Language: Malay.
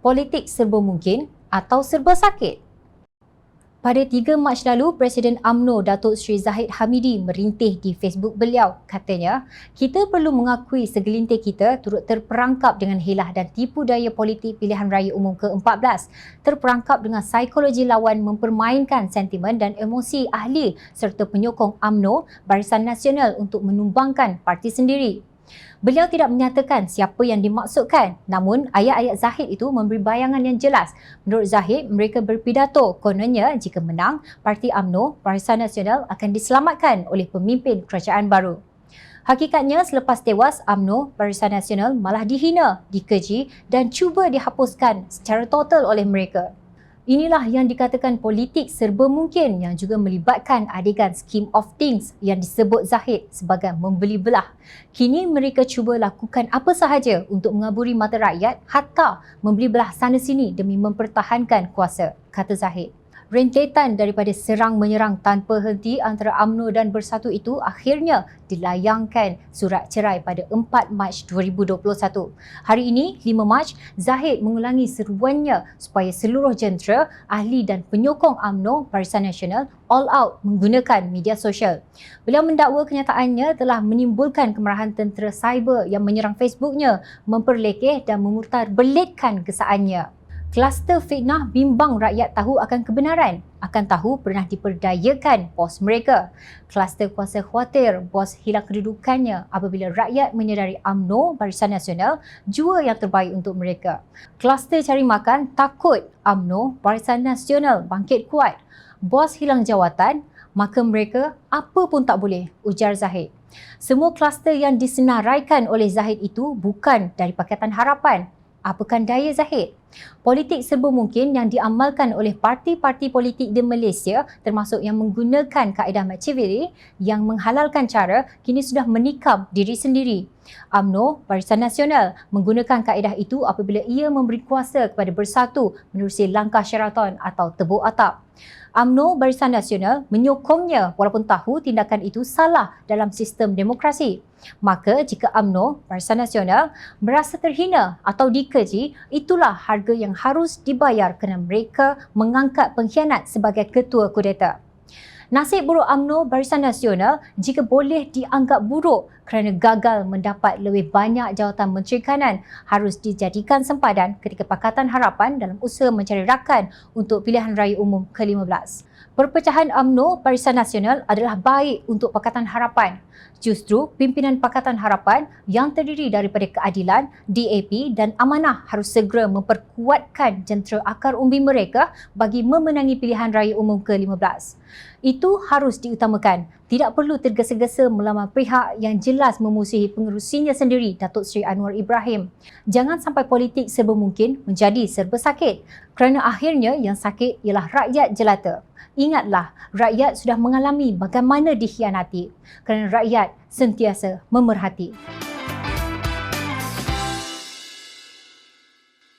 Politik serba mungkin atau serba sakit? Pada 3 Mac lalu, Presiden UMNO Datuk Seri Zahid Hamidi merintih di Facebook beliau. Katanya, kita perlu mengakui segelintir kita turut terperangkap dengan hilah dan tipu daya politik pilihan raya umum ke-14. Terperangkap dengan psikologi lawan mempermainkan sentimen dan emosi ahli serta penyokong UMNO Barisan Nasional untuk menumbangkan parti sendiri. Beliau tidak menyatakan siapa yang dimaksudkan, namun ayat-ayat Zahid itu memberi bayangan yang jelas. Menurut Zahid, mereka berpidato kononnya jika menang, Parti UMNO Barisan Nasional akan diselamatkan oleh pemimpin kerajaan baru. Hakikatnya, selepas tewas, UMNO Barisan Nasional malah dihina, dikeji dan cuba dihapuskan secara total oleh mereka. Inilah yang dikatakan politik serba mungkin yang juga melibatkan adegan scheme of things yang disebut Zahid sebagai membeli belah. Kini mereka cuba lakukan apa sahaja untuk mengaburi mata rakyat hatta membeli belah sana sini demi mempertahankan kuasa, kata Zahid. Rentetan daripada serang-menyerang tanpa henti antara UMNO dan Bersatu itu akhirnya dilayangkan surat cerai pada 4 Mac 2021. Hari ini, 5 Mac, Zahid mengulangi seruannya supaya seluruh jentera, ahli dan penyokong UMNO Barisan Nasional all out menggunakan media sosial. Beliau mendakwa kenyataannya telah menimbulkan kemarahan tentera cyber yang menyerang Facebooknya, memperlekeh dan memutar-belitkan kesaannya. Kluster fitnah bimbang rakyat tahu akan kebenaran, akan tahu pernah diperdayakan bos mereka. Kluster kuasa khawatir bos hilang kedudukannya apabila rakyat menyedari UMNO Barisan Nasional jua yang terbaik untuk mereka. Kluster cari makan takut UMNO Barisan Nasional bangkit kuat. Bos hilang jawatan, maka mereka apa pun tak boleh, ujar Zahid. Semua kluster yang disenaraikan oleh Zahid itu bukan dari Pakatan Harapan. Apakah daya Zahid? Politik serba mungkin yang diamalkan oleh parti-parti politik di Malaysia termasuk yang menggunakan kaedah Machiavelli yang menghalalkan cara kini sudah menikam diri sendiri. UMNO Barisan Nasional menggunakan kaedah itu apabila ia memberi kuasa kepada Bersatu menerusi langkah Sheraton atau tebuk atap. UMNO Barisan Nasional menyokongnya walaupun tahu tindakan itu salah dalam sistem demokrasi. Maka jika UMNO Barisan Nasional merasa terhina atau dikeji, itulah harga yang harus dibayar kerana mereka mengangkat pengkhianat sebagai ketua kudeta. Nasib buruk UMNO Barisan Nasional jika boleh dianggap buruk kerana gagal mendapat lebih banyak jawatan Menteri Kanan harus dijadikan sempadan ketika Pakatan Harapan dalam usaha mencari rakan untuk pilihan raya umum ke-15. Perpecahan UMNO Barisan Nasional adalah baik untuk Pakatan Harapan. Justru pimpinan Pakatan Harapan yang terdiri daripada Keadilan, DAP dan Amanah harus segera memperkuatkan jentera akar umbi mereka bagi memenangi pilihan raya umum ke-15. Itu harus diutamakan. Tidak perlu tergesa-gesa melamar pihak yang jelas memusuhi pengerusinya sendiri, Datuk Seri Anwar Ibrahim. Jangan sampai politik serba mungkin menjadi serba sakit kerana akhirnya yang sakit ialah rakyat jelata. Ingatlah, rakyat sudah mengalami bagaimana dikhianati kerana rakyat sentiasa memerhati.